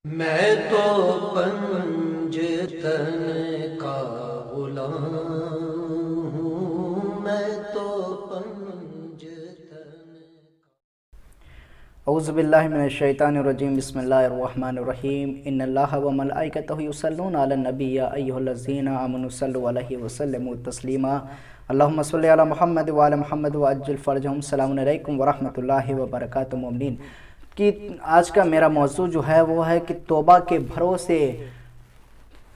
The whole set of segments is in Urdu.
میں تو پنجتن کا غلام ہوں، میں تو پنجتن۔ اعوذ باللہ من الشیطان الرجیم، بسم اللہ الرحمن الرحیم۔ ان اللہ و ملائکتہ یصلون علی النبی یا ایھا الذین آمنوا صلوا علیہ وسلموا تسلیما۔ اللہم صلی علی محمد وعلی محمد وعجل فرجہم۔ السلام علیکم ورحمۃ اللہ وبرکاتہ۔ مومنین کہ آج کا میرا موضوع جو ہے وہ ہے کہ توبہ کے بھروسے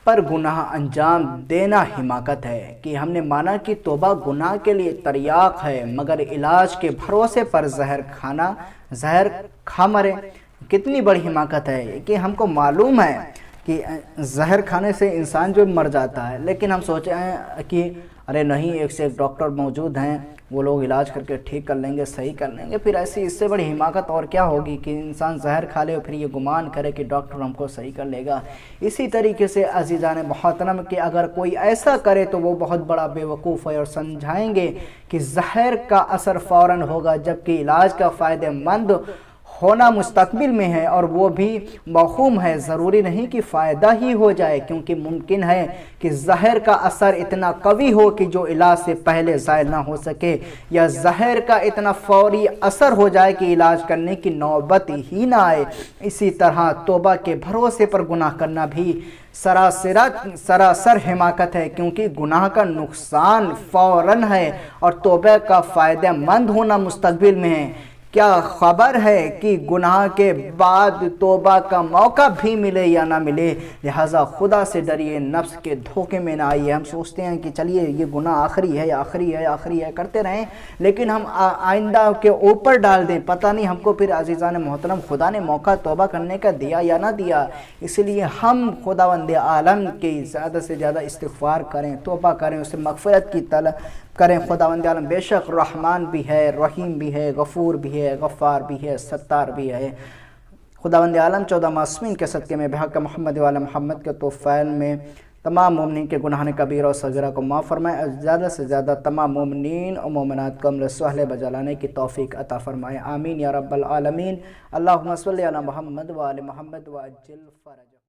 پر گناہ انجام دینا حماقت ہے۔ کہ ہم نے مانا کہ توبہ گناہ کے لیے تریاق ہے، مگر علاج کے بھروسے پر زہر کھا مرے کتنی بڑی حماقت ہے۔ کہ ہم کو معلوم ہے کہ زہر کھانے سے انسان جو مر جاتا ہے، لیکن ہم سوچے ہیں کہ ارے نہیں، ایک سے ایک ڈاکٹر موجود ہیں، وہ لوگ علاج کر کے ٹھیک کر لیں گے، صحیح کر لیں گے۔ پھر ایسی اس سے بڑی حماقت اور کیا ہوگی کہ انسان زہر کھا لے اور پھر یہ گمان کرے کہ ڈاکٹر ہم کو صحیح کر لے گا۔ اسی طریقے سے عزیزان محترم کہ اگر کوئی ایسا کرے تو وہ بہت بڑا بے وقوف ہے، اور سمجھائیں گے کہ زہر کا اثر فوراً ہوگا، جبکہ علاج کا فائدہ مند ہونا مستقبل میں ہے، اور وہ بھی موہوم ہے۔ ضروری نہیں کہ فائدہ ہی ہو جائے، کیونکہ ممکن ہے کہ زہر کا اثر اتنا قوی ہو کہ جو علاج سے پہلے زائل نہ ہو سکے، یا زہر کا اتنا فوری اثر ہو جائے کہ علاج کرنے کی نوبت ہی نہ آئے۔ اسی طرح توبہ کے بھروسے پر گناہ کرنا بھی سراسر حماقت ہے، کیونکہ گناہ کا نقصان فوراً ہے اور توبہ کا فائدہ مند ہونا مستقبل میں ہے۔ کیا خبر ہے کہ گناہ کے بعد توبہ کا موقع بھی ملے یا نہ ملے۔ لہٰذا خدا سے ڈریے، نفس کے دھوکے میں نہ آئیے۔ ہم سوچتے ہیں کہ چلیے یہ گناہ آخری ہے کرتے رہیں، لیکن ہم آئندہ کے اوپر ڈال دیں، پتہ نہیں ہم کو پھر عزیزان محترم خدا نے موقع توبہ کرنے کا دیا یا نہ دیا۔ اس لیے ہم خداوند عالم کی زیادہ سے زیادہ استغفار کریں، توبہ کریں، اسے مغفرت کی طلب کریں۔ خداوند عالم بے شک رحمان بھی ہے، رحیم بھی ہے، غفور بھی ہے، غفار بھی ہے، ستار بھی ہے۔ خداوند عالم 14 معصومین کے صدقے میں بحق محمد وعلی محمد کے توفیل میں تمام مومنین کے گناہ کبیرہ اور صغیرہ کو معاف فرمائے، زیادہ سے زیادہ تمام مومنین اور مومنات کو عمل صالح بجالانے کی توفیق عطا فرمائے، آمین یا رب العالمین۔ اللہم صلی علی محمد وعلی محمد وعجل فرج۔